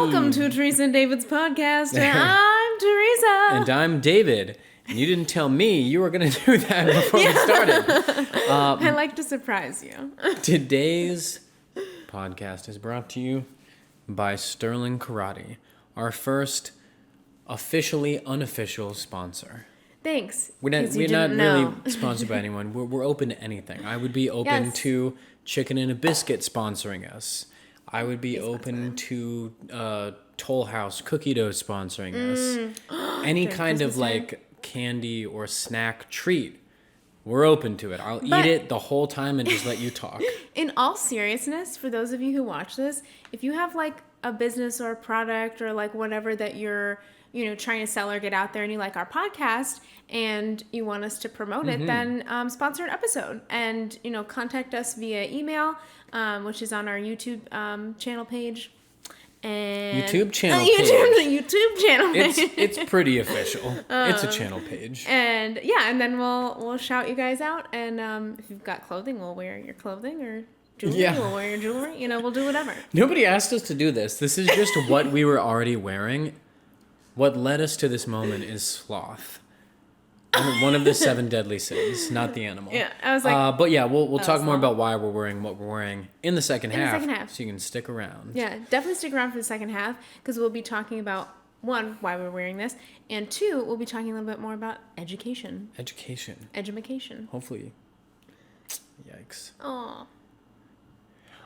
Welcome to Theresa and David's podcast. I'm Theresa. And I'm David. And you didn't tell me you were going to do that before we started. I like to surprise you. Today's podcast is brought to you by Sterling Karate, our first officially unofficial sponsor. Thanks. We're not really sponsored by anyone. We're open to anything. I would be open to Chicken and a Biscuit sponsoring us. I would be open to Toll House cookie dough sponsoring us. Any kind of like candy or snack treat. We're open to it. I'll eat it the whole time and just let you talk. In all seriousness, for those of you who watch this, if you have like a business or a product or like whatever that you're trying to sell or get out there and you like our podcast and you want us to promote it, then sponsor an episode and, contact us via email, which is on our YouTube channel page. And YouTube channel page. YouTube channel page. It's pretty official. It's a channel page. And and then we'll shout you guys out. And if you've got clothing, we'll wear your clothing, or jewelry, we'll wear your jewelry. We'll do whatever. Nobody asked us to do this. This is just what we were already wearing. What led us to this moment is sloth. One of the 7 deadly sins, not the animal. Yeah, I was like... but yeah, we'll talk more about why we're wearing what we're wearing in the second half. So you can stick around. Yeah, definitely stick around for the second half, because we'll be talking about, 1, why we're wearing this, and 2, we'll be talking a little bit more about education. Edumacation. Hopefully. Yikes. Aw.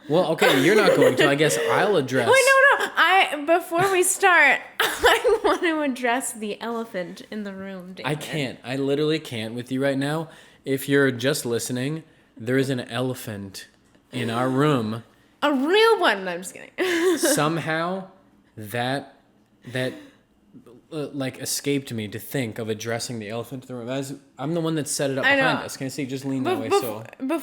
Well, okay, you're not going to. I guess I'll address... Wait, no. Before we start, I want to address the elephant in the room, David. I can't. I literally can't with you right now. If you're just listening, there is an elephant in our room. A real one. No, I'm just kidding. Somehow, that escaped me to think of addressing the elephant in the room. I'm the one that set it up behind us. Can I see? Just lean that way.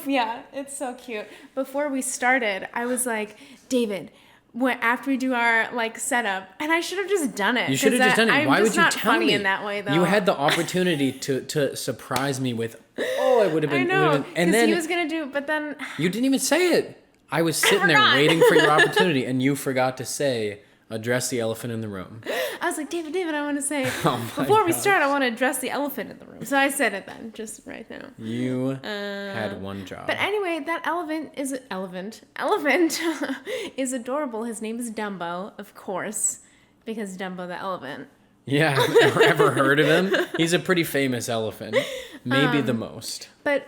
Yeah, it's so cute. Before we started, I was like, David, after we do our setup, and I should have just done it. You should have just done it. Why would you not tell funny me? In that way, though. You had the opportunity to surprise me with, it would have been. I know, because he was gonna do it, but then you didn't even say it. I was sitting there waiting for your opportunity, and you forgot to say, address the elephant in the room. I was like, David, I want to say, before we start, I want to address the elephant in the room. So I said it then, just right now. You had one job. But anyway, that elephant is is adorable. His name is Dumbo, of course, because Dumbo the elephant. Yeah, ever heard of him? He's a pretty famous elephant. Maybe the most. But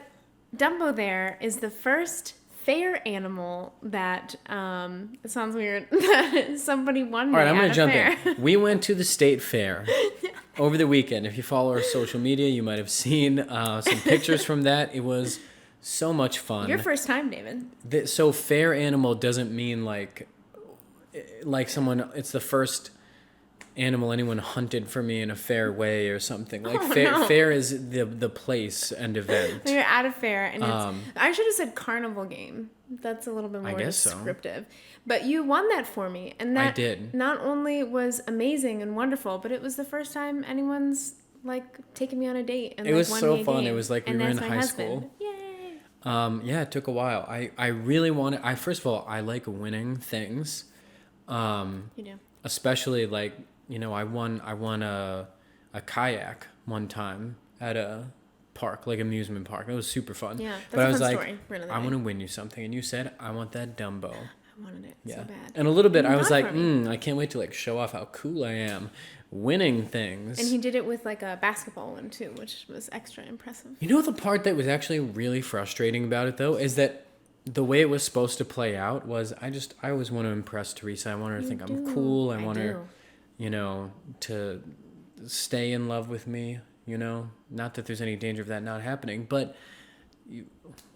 Dumbo there is the first fair animal that, it sounds weird, that somebody won. All right, I'm going to jump in. We went to the state fair over the weekend. If you follow our social media, you might have seen some pictures from that. It was so much fun. Your first time, David. So fair animal doesn't mean like someone, it's the first animal anyone hunted for me in a fair way or something. Fair is the place and event. You're at a fair, and I should have said carnival game. That's a little bit more descriptive. So. But you won that for me, and that I did. Not only was amazing and wonderful, but it was the first time anyone's taken me on a date. And it was won so me a fun. game. It was like we were in high school. Yay! Yeah, it took a while. I really wanted. First of all, I like winning things. You do. Especially I won a kayak one time at a park, amusement park. It was super fun. Yeah, that's but I was story. I want to win you something, and you said I want that Dumbo. I wanted it so bad. And a little bit, I was like, I can't wait to show off how cool I am, winning things. And he did it with a basketball one too, which was extra impressive. You know the part that was actually really frustrating about it though is that the way it was supposed to play out was I always want to impress Theresa. I want her to think I'm cool. I want her, to stay in love with me, Not that there's any danger of that not happening, but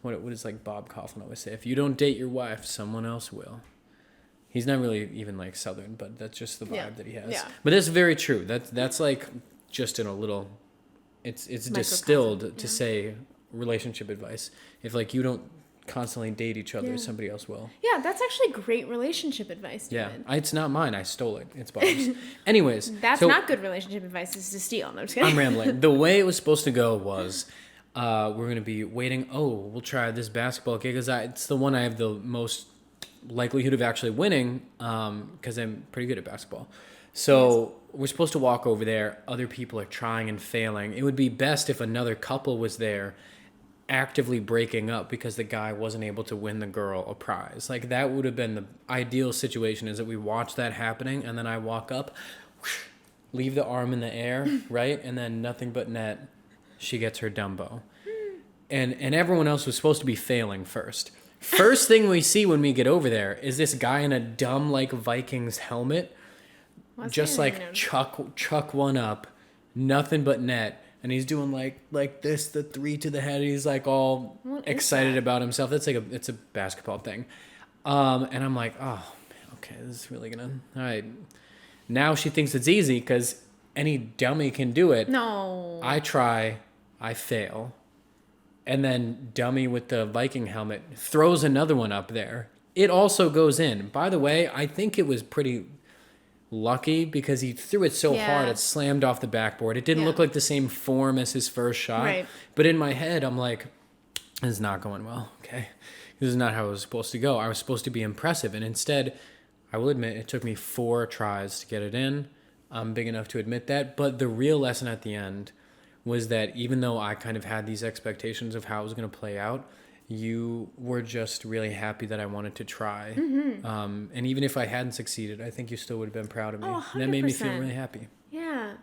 what does Bob Kaufman always say? If you don't date your wife, someone else will. He's not really even Southern, but that's just the vibe that he has. Yeah. But that's very true. That's just in a little, it's distilled to say relationship advice. If you don't constantly date each other, somebody else will. Yeah, that's actually great relationship advice, David. Yeah, it's not mine. I stole it. It's Bob's. Anyways. That's not good relationship advice. It's to steal. No, I'm just kidding. I'm rambling. The way it was supposed to go was we're going to be waiting. Oh, we'll try this basketball game because it's the one I have the most likelihood of actually winning, because I'm pretty good at basketball. So we're supposed to walk over there. Other people are trying and failing. It would be best if another couple was there actively breaking up because the guy wasn't able to win the girl a prize. Like, that would have been the ideal situation, is that we watch that happening and then I walk up, whoosh, leave the arm in the air, right? And then nothing but net, she gets her Dumbo. And everyone else was supposed to be failing first. First thing we see when we get over there is this guy in a dumb, like, Vikings helmet, just like chuck one up, nothing but net. And he's doing like this, the 3 to the head. He's like all excited about himself. That's like it's a basketball thing. And I'm like, oh, man, okay, this is really gonna. All right. Now she thinks it's easy because any dummy can do it. No. I try, I fail. And then dummy with the Viking helmet throws another one up there. It also goes in. By the way, I think it was pretty lucky because he threw it so hard it slammed off the backboard. It didn't look like the same form as his first shot. Right. But in my head, I'm like, this is not going well. Okay. This is not how it was supposed to go. I was supposed to be impressive. And instead, I will admit, it took me 4 tries to get it in. I'm big enough to admit that. But the real lesson at the end was that even though I kind of had these expectations of how it was going to play out, you were just really happy that I wanted to try. Mm-hmm. And even if I hadn't succeeded, I think you still would have been proud of me. Oh, 100%. And that made me feel really happy. Yeah.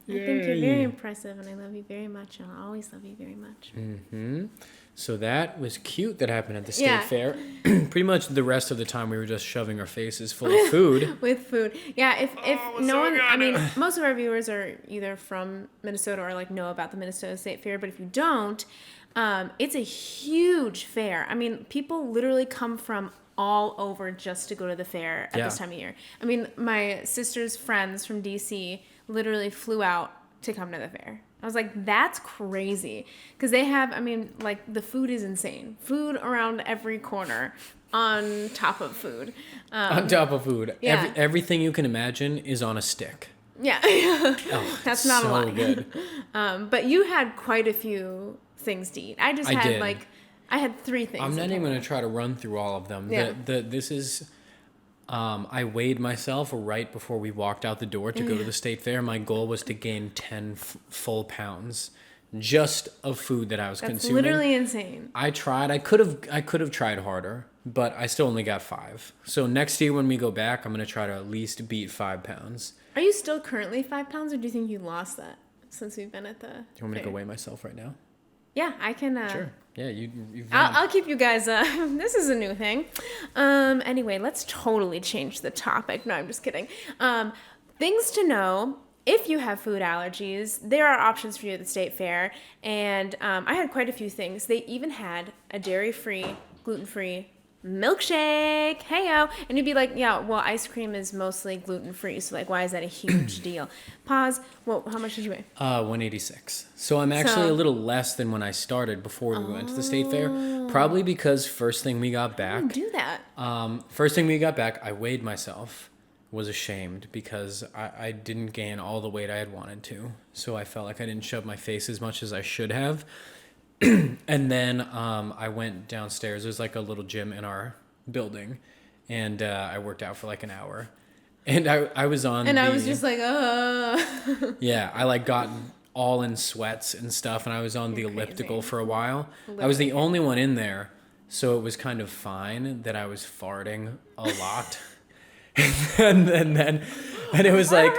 I think you're very impressive, and I love you very much, and I'll always love you very much. Mm-hmm. So that was cute that happened at the state fair. Pretty much the rest of the time we were just shoving our faces full of food. With food. Yeah, if no one, I mean, most of our viewers are either from Minnesota or like know about the Minnesota State Fair, but if you don't, it's a huge fair. I mean, people literally come from all over just to go to the fair at this time of year. I mean, my sister's friends from DC literally flew out to come to the fair. I was like, that's crazy. Because they have, I mean, like, the food is insane. Food around every corner on top of food. On top of food. Yeah. Everything you can imagine is on a stick. Yeah. Oh, that's not a lie. So good. But you had quite a few things to eat. I had 3 things. I'm not even going to try to run through all of them. Yeah. This is... I weighed myself right before we walked out the door to go to the state fair. My goal was to gain 10 full pounds just of food that I was consuming. That's literally insane. I tried. I could have tried harder, but I still only got 5. So next year when we go back, I'm going to try to at least beat 5 pounds. Are you still currently 5 pounds, or do you think you lost that since we've been at the Do you want me to go weigh myself right now? Yeah, I can. Sure. Yeah, you've I'll keep you guys. This is a new thing. Anyway, let's totally change the topic. No, I'm just kidding. Things to know if you have food allergies. There are options for you at the state fair, and I had quite a few things. They even had a dairy-free, gluten-free milkshake. Heyo. And you'd be like, yeah, well, ice cream is mostly gluten-free, so like, why is that a huge deal? Pause. Well, how much did you weigh? 186. So I'm actually a little less than when I started before we went to the state fair. Probably because first thing we got back. Do that. First thing we got back, I weighed myself. Was ashamed because I didn't gain all the weight I had wanted to. So I felt like I didn't shove my face as much as I should have. And then I went downstairs. There's like a little gym in our building, and I worked out for like an hour. And I was on. And I was just like, Yeah, I like got all in sweats and stuff, and I was on the elliptical for a while. I was the only one in there, so it was kind of fine that I was farting a lot. and it was like.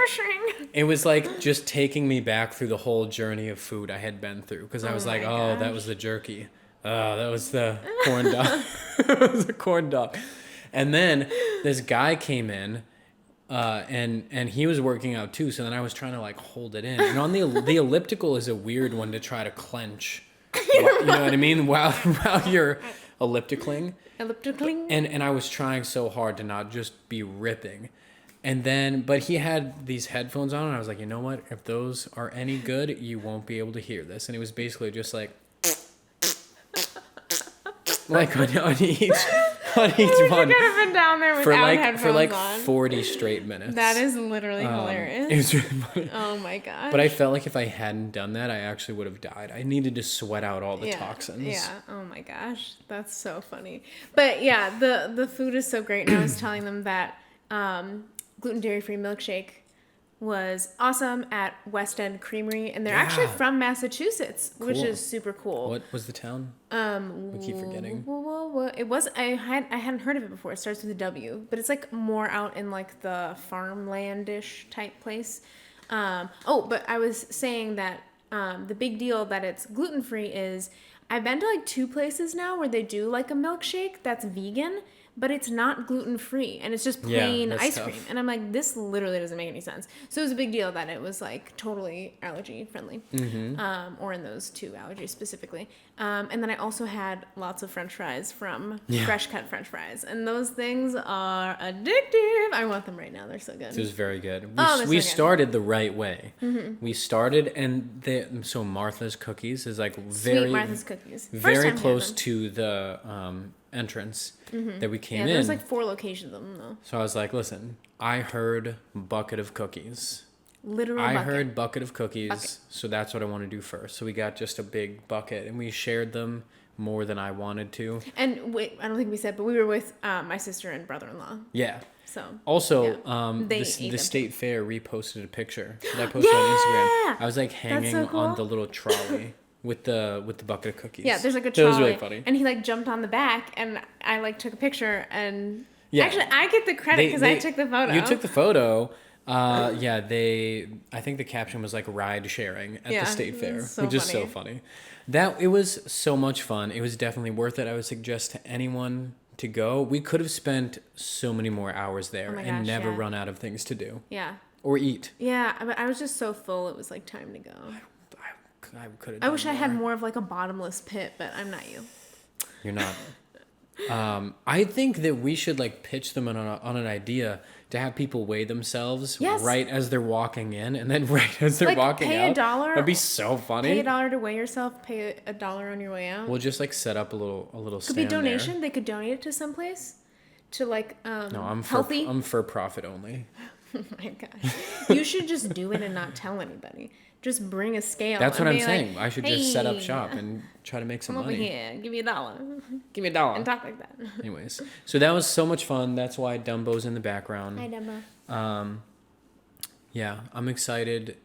It was like just taking me back through the whole journey of food I had been through. Because I was like, oh, that was the jerky. Oh, that was the corn dog. It was a corn dog. And then this guy came in, and he was working out too. So then I was trying to like hold it in. And on the elliptical is a weird one to try to clench. You know what I mean? While you're ellipticling. And I was trying so hard to not just be ripping. And then, but he had these headphones on, and I was like, you know what? If those are any good, you won't be able to hear this. And it was basically just like on on each We one could have been down there for without like headphones on. 40 straight minutes. That is literally hilarious. It was really funny. Oh my gosh. But I felt like if I hadn't done that, I actually would have died. I needed to sweat out all the toxins. Yeah. Oh my gosh. That's so funny. But yeah, the food is so great. And I was telling them that gluten dairy free milkshake was awesome at West End Creamery, and they're actually from Massachusetts, which is super cool. What was the town? We keep forgetting. It was I hadn't heard of it before. It starts with a W, but it's like more out in like the farmlandish type place. But I was saying that the big deal that it's gluten free is I've been to like 2 places now where they do like a milkshake that's vegan, but it's not gluten free and it's just plain ice cream. And I'm like, this literally doesn't make any sense. So it was a big deal that it was like totally allergy friendly, or in those 2 allergies specifically. And then I also had lots of French fries from Fresh Cut French Fries, and those things are addictive. I want them right now. They're so good. It was very good. We started the right way. We started, and so Martha's Cookies is like Sweet Martha's Cookies. Very close to the entrance that we came in. There's like 4 locations of them though. So I was like, listen, I heard bucket of cookies. Literal I bucket. heard bucket of cookies, so that's what I want to do first. So we got just a big bucket, and we shared them more than I wanted to. And wait, I don't think we said, but we were with my sister and brother-in-law. Yeah. So also, the state fair reposted a picture that I posted on Instagram. I was like hanging on the little trolley with the bucket of cookies. Yeah, there's like a trolley. That was really funny. And he like jumped on the back, and I like took a picture, and actually I get the credit because I took the photo. You took the photo. I think the caption was like ride sharing at the state fair, which is so funny. It was so much fun. It was definitely worth it. I would suggest to anyone to go. We could have spent so many more hours there and never run out of things to do. Yeah. Or eat. Yeah, but I was just so full. It was like time to go. I could have. I wish I had more of like a bottomless pit, but I'm not you. You're not. I think that we should like pitch them on an idea to have people weigh themselves right as they're walking in, and then right as they're walking out. Pay $1. That'd be so funny. Pay $1 to weigh yourself. Pay $1 on your way out. We'll just like set up a little stand. Could be donation. There. They could donate it to someplace. To like no, I'm healthy. I'm for profit only. Oh my gosh! You should just do it and not tell anybody. Just bring a scale. That's what I'm saying. Like, I should just set up shop and try to make some money. Come over here. Give me $1. Give me $1. And talk like that. Anyways, so that was so much fun. That's why Dumbo's in the background. Hi, Dumbo. Yeah, I'm excited.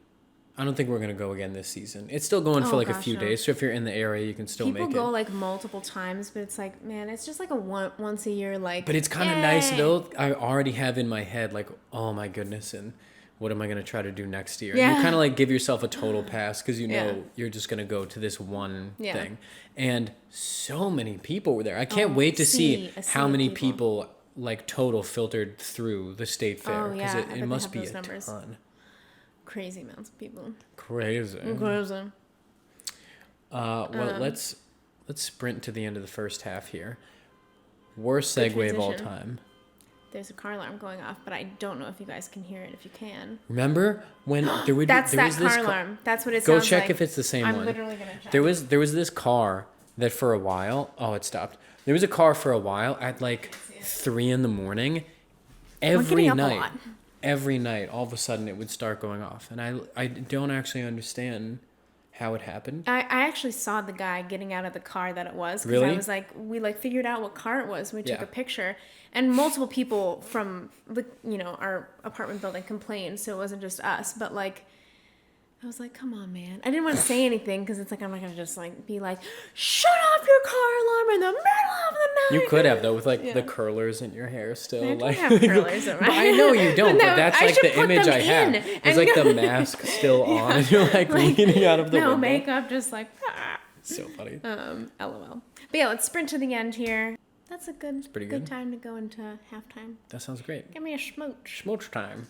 I don't think we're going to go again this season. It's still going for like a few days. So if you're in the area, you can still make it. People go like multiple times, but it's like, man, it's just like a once a year like. But it's kind of nice though. I already have in my head like, oh my goodness, and what am I going to try to do next year? Yeah. And you kind of like give yourself a total pass because you know you're just going to go to this one thing. And so many people were there. I can't wait to see how many people like total filtered through the state fair because it must be a ton. Crazy amounts of people. Crazy. Well, let's sprint to the end of the first half here. Worst segue of all time. There's a car alarm going off, but I don't know if you guys can hear it. If you can. Remember when there would That's there that was car alarm. That's what it sounds like. Go check if it's the same one. I'm literally going to check. There was this car that for a while, it stopped. There was a car for a while at like 3 a.m. Every night, all of a sudden, it would start going off. And I don't actually understand how it happened. I actually saw the guy getting out of the car that it was. Really? I was like, we like figured out what car it was. We took a picture. And multiple people from the, our apartment building complained. So it wasn't just us. But like, I was like, come on, man. I didn't want to say anything because it's like, I'm not going to just like be like, shut off your car alarm in the middle of the night. You could have though with like the curlers in your hair still. I don't have curlers in my hair. I know you don't, but that's like the image I have. It's like the mask still on and you're like leaning out of the window. No makeup, just like, So funny. LOL. But yeah, let's sprint to the end here. That's a good time to go into halftime. That sounds great. Give me a smooch. Smooch time.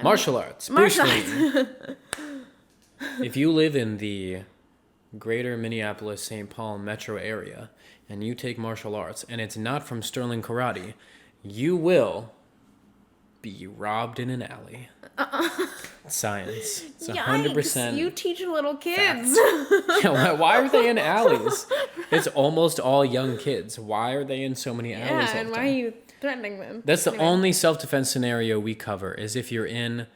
Martial arts. If you live in the greater Minneapolis-St. Paul metro area, and you take martial arts and it's not from Sterling Karate, you will be robbed in an alley. Science. It's 100%. Yikes, you teach little kids. Yeah, why are they in alleys? It's almost all young kids. Why are they in so many alleys all the time? And why are you threatening them? That's the only self-defense scenario we cover, is if you're in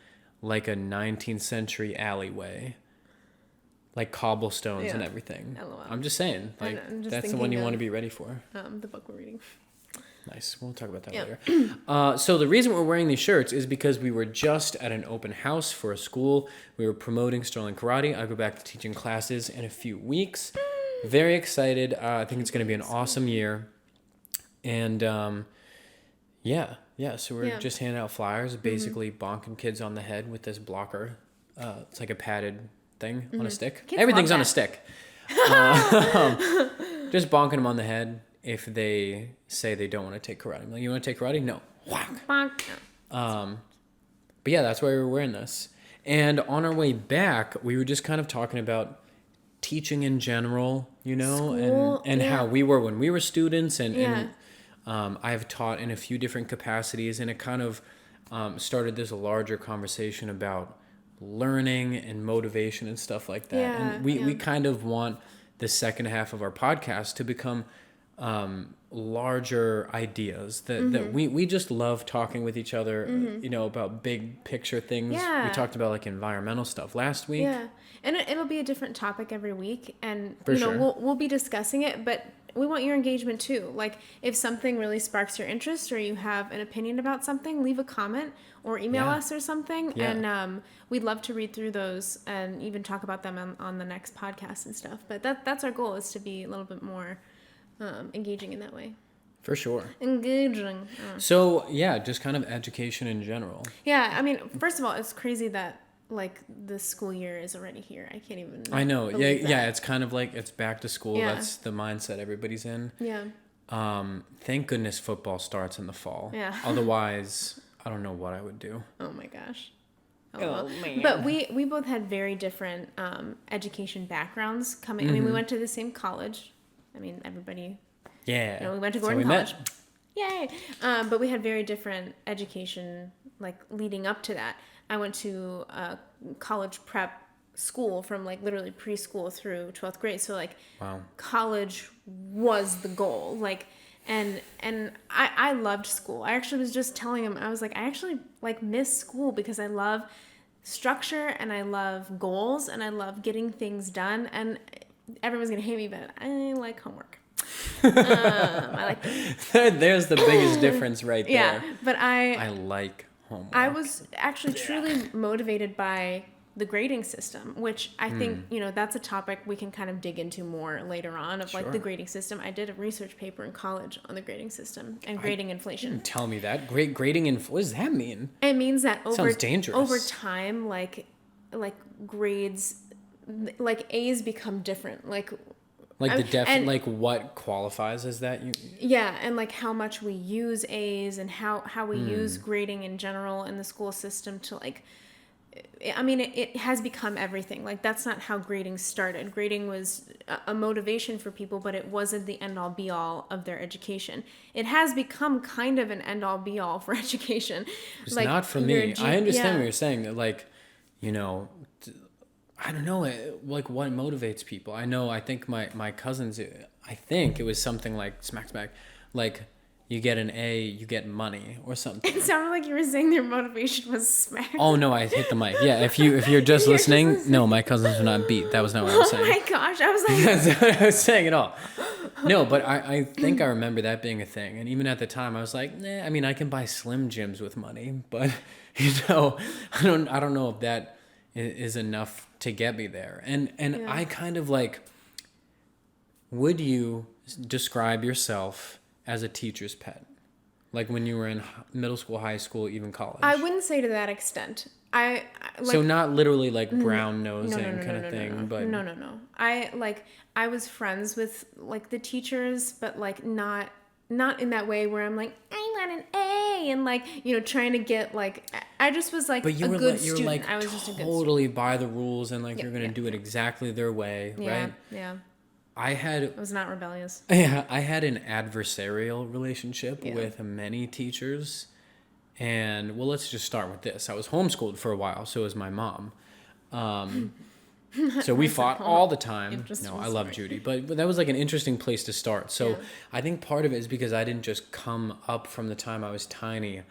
like a 19th century alleyway. Like cobblestones and everything. LOL. I'm just saying. Like, that's the one you want to be ready for. The book we're reading. Nice. We'll talk about that later. So the reason we're wearing these shirts is because we were just at an open house for a school. We were promoting Sterling Karate. I go back to teaching classes in a few weeks. Very excited. I think it's going to be an awesome year. And so we're just handing out flyers, basically bonking kids on the head with this blocker. It's like a padded thing on a stick. Kids Everything's love on a that. stick. Just bonking them on the head if they say they don't want to take karate. I'm like, you want to take karate? No. Whack. Bonk. But yeah, that's why we were wearing this. And on our way back, we were just kind of talking about teaching in general, you know, School, and how we were when we were students. And Yeah. I've taught in a few different capacities, and it kind of started this larger conversation about learning and motivation and stuff like that. Yeah, And we kind of want the second half of our podcast to become larger ideas that we just love talking with each other, you know, about big picture things. Yeah. We talked about like environmental stuff last week. Yeah. And it'll be a different topic every week. And, For you know, sure. we'll be discussing it, but we want your engagement too. Like, if something really sparks your interest or you have an opinion about something, leave a comment or email us or something. Yeah. And we'd love to read through those and even talk about them on the next podcast and stuff. But that's our goal, is to be a little bit more engaging in that way. For sure. Engaging. So, yeah, just kind of education in general. Yeah, I mean, first of all, it's crazy that, like, the school year is already here. I can't even I know. Yeah, believe that. yeah, it's kind of like it's back to school. Yeah. That's the mindset everybody's in. Yeah. Thank goodness football starts in the fall. Yeah. Otherwise, I don't know what I would do. Oh my gosh. Oh, man. But we both had very different education backgrounds coming. I mean, we went to the same college. I mean, everybody, Yeah. you know, we went to So Gordon we College. met. Yay! But we had very different education, like, leading up to that. I went to a college prep school from, like, literally preschool through 12th grade. So, like, Wow. college was the goal. Like, and I loved school. I actually was just telling him, I was like, I actually, like, miss school because I love structure and I love goals and I love getting things done. And everyone's gonna hate me, but I like homework. I like this. There's the biggest difference right there. Yeah, but I like homework. I was actually truly motivated by the grading system, which I think, you know, that's a topic we can kind of dig into more later on, of like Sure. the grading system. I did a research paper in college on the grading system and grading inflation. Tell me that. Great grading and what does that mean? It means that Sounds dangerous. over time, like grades, like A's become different. Like and- like what qualifies as that? yeah, and like how much we use A's and how we use grading in general in the school system to, like, I mean, it has become everything. Like, that's not how grading started. Grading was a motivation for people, but it wasn't the end all be all of their education. It has become kind of an end all be all for education. It's like, not for your me. G- I understand yeah. what you're saying. That, like, you know, I don't know, like, what motivates people. I think my cousins, I think it was something like smack, like, you get an A, you get money or something. It sounded like you were saying their motivation was smack. Oh no, I hit the mic. Yeah, if you're just listening, no, my cousins are not beat. That was not what I was Oh saying. my gosh, I was like, That's not what I was saying at all. No, but I think I remember that being a thing. And even at the time, I was like, nah, I mean, I can buy Slim Jims with money, but, you know, I don't know if that is enough to get me there. And Yeah. I kind of, like, would you describe yourself as a teacher's pet? Like when you were in middle school, high school, even college? I wouldn't say to that extent. I like, so not literally like brown nosing kind of thing, but no. I was friends with, like, the teachers, but, like, not in that way where I'm like, I want an A and, like, you know, trying to get, like, I just was like But you a were good like, you were student. like I was just a good student. totally by the rules and like Yeah, you're gonna yeah, do it exactly their way, Yeah, right? yeah. I was not rebellious. Yeah, I had an adversarial relationship Yeah. with many teachers. And well, let's just start with this. I was homeschooled for a while, so was my mom. Um, so we fought all the time. No, I love Judy, but that was like an interesting place to start. So Yeah. I think part of it is because I didn't just come up from the time I was tiny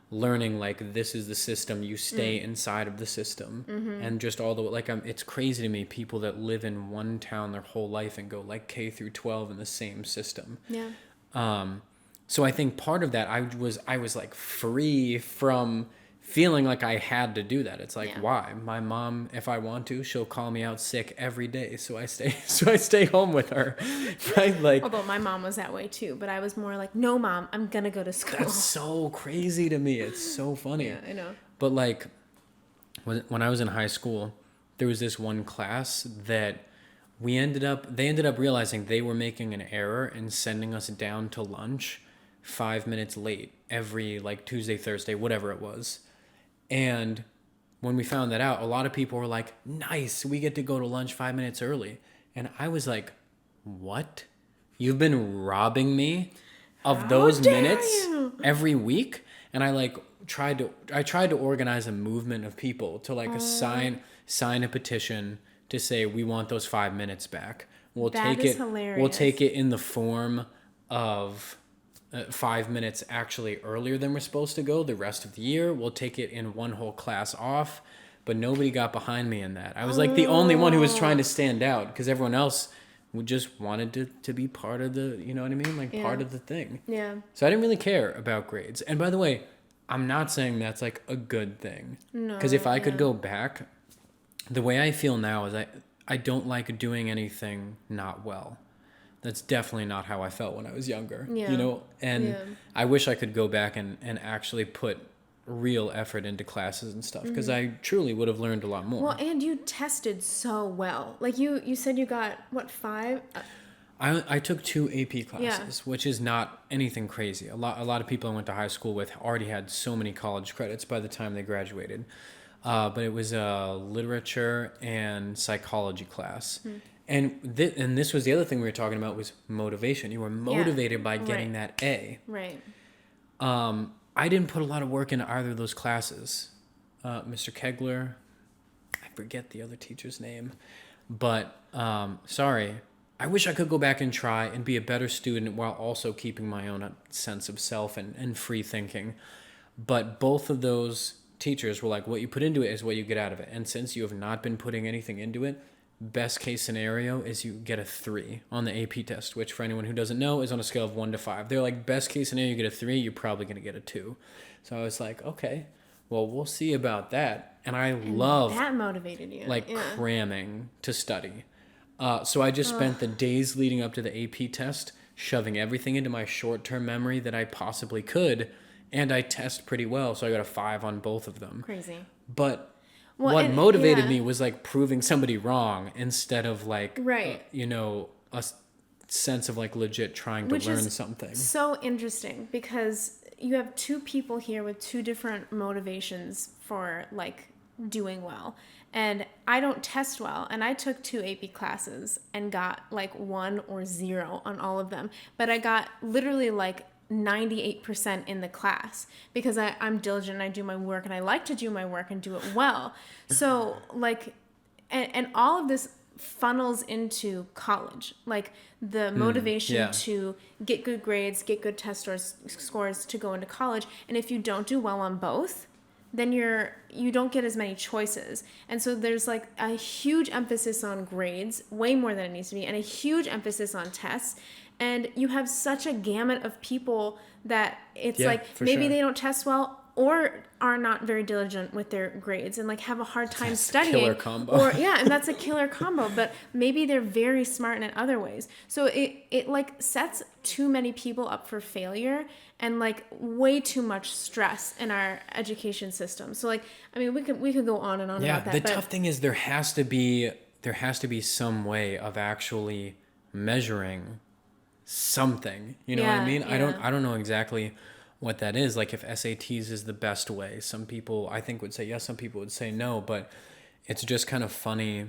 learning like this is the system, you stay inside of the system, and just all the like it's crazy to me people that live in one town their whole life and go like K through 12 in the same system. Yeah. So I think part of that I was like free from feeling like I had to do that. It's like, Yeah. why? My mom, if I want to, she'll call me out sick every day, so I stay home with her. Right? Like, Although my mom was that way too, but I was more like, no, mom, I'm gonna go to school. that's so crazy to me. It's so funny. Yeah, I know. But like when I was in high school, there was this one class that they ended up realizing they were making an error and sending us down to lunch 5 minutes late every like Tuesday, Thursday, whatever it was. And when we found that out, a lot of people were like, nice, we get to go to lunch 5 minutes early. And I was like, what? You've been robbing me of those minutes every week? And I tried to organize a movement of people to like sign a petition to say we want those 5 minutes back. We'll That take is it. hilarious. We'll take it in the form of 5 minutes actually earlier than we're supposed to go the rest of the year. We'll take it in one whole class off. But nobody got behind me in that. I was like the only one who was trying to stand out because everyone else just wanted to be part of the, you know what I mean? Like part of the thing. Yeah. So I didn't really care about grades. And by the way, I'm not saying that's like a good thing. No. Because if I could go back, the way I feel now is I don't like doing anything not well. That's definitely not how I felt when I was younger. Yeah. You know? And Yeah. I wish I could go back and actually put real effort into classes and stuff because I truly would have learned a lot more. Well, and you tested so well. Like you said you got, what, 5? I took 2 AP classes, which is not anything crazy. A lot of people I went to high school with already had so many college credits by the time they graduated. But it was a literature and psychology class. And this was the other thing we were talking about was motivation. You were motivated by getting that A. Right. I didn't put a lot of work into either of those classes. Mr. Kegler, I forget the other teacher's name, but sorry. I wish I could go back and try and be a better student while also keeping my own sense of self and free thinking. But both of those teachers were like, what you put into it is what you get out of it. And since you have not been putting anything into it, best case scenario is you get a 3 on the AP test, which for anyone who doesn't know is on a scale of 1 to 5. They're like, best case scenario, you get a 3, you're probably going to get a 2. So I was like, okay, well, we'll see about that. And I love That motivated you. like cramming to study. So I just spent the days leading up to the AP test shoving everything into my short-term memory that I possibly could, and I test pretty well, so I got a 5 on both of them. Crazy. But Well, what and- motivated yeah. me was like proving somebody wrong instead of like, Right. A sense of like legit trying to Which learn is something. So interesting because you have 2 people here with 2 different motivations for like doing well. And I don't test well, and I took 2 AP classes and got like 1 or 0 on all of them. But I got literally like 98% in the class because I'm diligent and I do my work and I like to do my work and do it well. So like, and all of this funnels into college, like the motivation to get good grades, get good test scores to go into college. And if you don't do well on both, then you don't get as many choices. And so there's like a huge emphasis on grades, way more than it needs to be, and a huge emphasis on tests. And you have such a gamut of people that it's like maybe they don't test well or are not very diligent with their grades and like have a hard time studying. Killer combo. Or and that's a killer combo, but maybe they're very smart in other ways. So it like sets too many people up for failure and like way too much stress in our education system. So like I mean we could go on and on about that. The tough thing is there has to be some way of actually measuring something. You know what I mean? Yeah. I don't know exactly what that is. Like if SATs is the best way, some people I think would say yes, some people would say no, but it's just kind of funny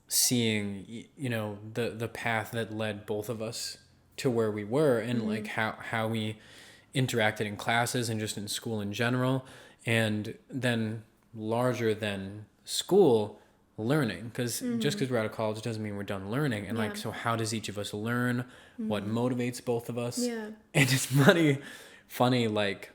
seeing, you know, the path that led both of us to where we were, and like how we interacted in classes and just in school in general, and then larger than school, learning, because just because we're out of college doesn't mean we're done learning. And like, so how does each of us learn? What motivates both of us? Yeah. And it's funny, like,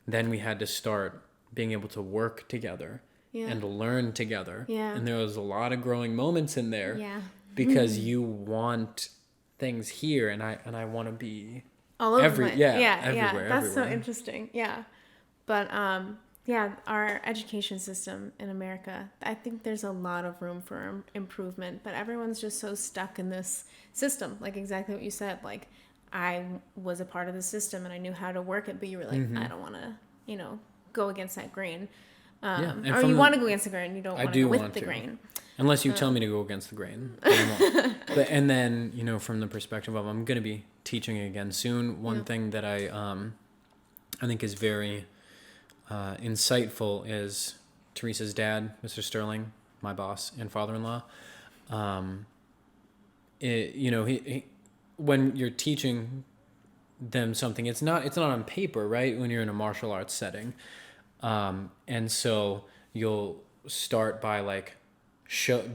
then we had to start being able to work together and learn together. Yeah. And there was a lot of growing moments in there. Yeah. Because you want things here, and I want to be all over everywhere. That's everywhere. so interesting. Yeah. But yeah, our education system in America, I think there's a lot of room for improvement, but everyone's just so stuck in this system. Like exactly what you said. Like I was a part of the system and I knew how to work it, but you were like, I don't want to, you know, go against that grain. Or you want to go against the grain, you don't want to go with the grain. Unless you tell me to go against the grain. I won't. And then, you know, from the perspective of I'm going to be teaching again soon. One thing that I think is very insightful is Theresa's dad, Mr. Sterling, my boss and father-in-law. You know, he when you're teaching them something, it's not on paper, right? When you're in a martial arts setting. And so you'll start by like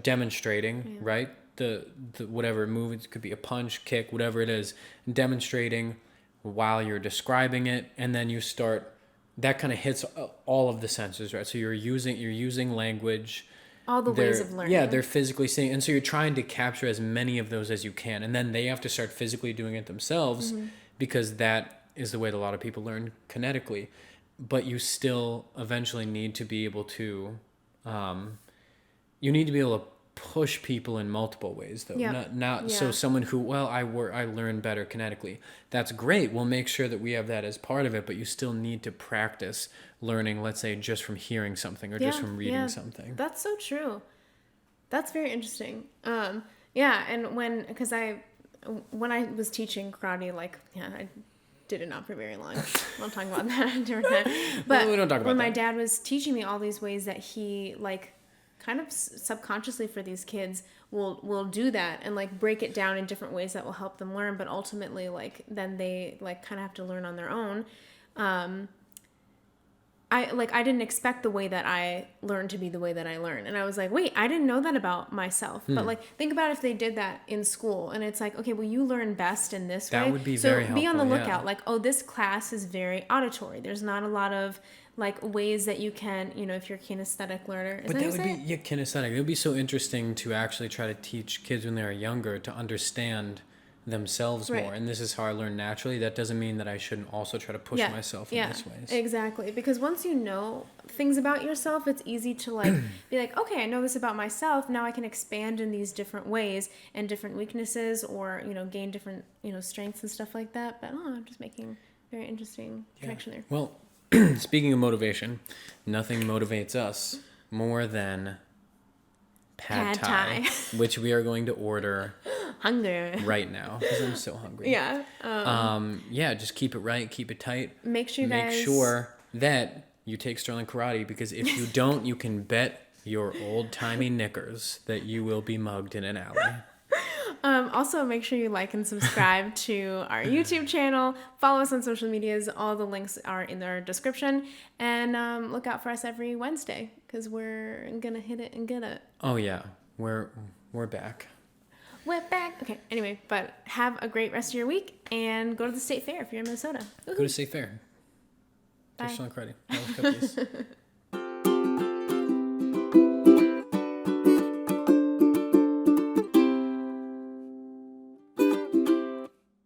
demonstrating, right? The whatever move, it could be a punch, kick, whatever it is, demonstrating while you're describing it. And then you start, that kind of hits all of the senses, right? So you're using language, all the ways of learning. Yeah, they're physically saying, and so you're trying to capture as many of those as you can. And then they have to start physically doing it themselves, because that is the way that a lot of people learn kinetically. But you still eventually need to be able to, push people in multiple ways, though. Not so someone who, well, I learn better kinetically. That's great. We'll make sure that we have that as part of it, but you still need to practice learning, let's say, just from hearing something or just from reading something. That's so true. That's very interesting. And when I was teaching karate, like, I did it not for very long. We'll talk about that during that. But we don't talk about when that. my dad was teaching me all these ways that he, like, kind of subconsciously for these kids will do that and like break it down in different ways that will help them learn, but ultimately like then they like kind of have to learn on their own. I didn't expect the way that I learned to be the way that I learn. And I was like, wait, I didn't know that about myself. But like, think about if they did that in school and it's like, okay, well, you learn best in this way. That would be very helpful. So be on the lookout. Like, oh, this class is very auditory. There's not a lot of like ways that you can, you know, if you're a kinesthetic learner. But that would be kinesthetic. It would be so interesting to actually try to teach kids when they're younger to understand themselves more, and this is how I learn naturally. That doesn't mean that I shouldn't also try to push myself in this ways. Exactly, because once you know things about yourself, it's easy to like be like, okay, I know this about myself, now I can expand in these different ways and different weaknesses, or you know, gain different, you know, strengths and stuff like that. But I'm just making very interesting connection there. Well, speaking of motivation, nothing motivates us more than pad thai, which we are going to order hunger right now because I'm so hungry. Just keep it right, keep it tight. Make sure that you take Sterling Karate, because if you don't, you can bet your old-timey knickers that you will be mugged in an alley. Also, make sure you like and subscribe to our YouTube channel. Follow us on social medias. All the links are in our description. And look out for us every Wednesday, because we're going to hit it and get it. Oh, yeah. We're back. We're back. Okay, anyway, but have a great rest of your week, and go to the State Fair if you're in Minnesota. Woo-hoo. Go to State Fair. Bye. Take Sterling Karate. I love cookies.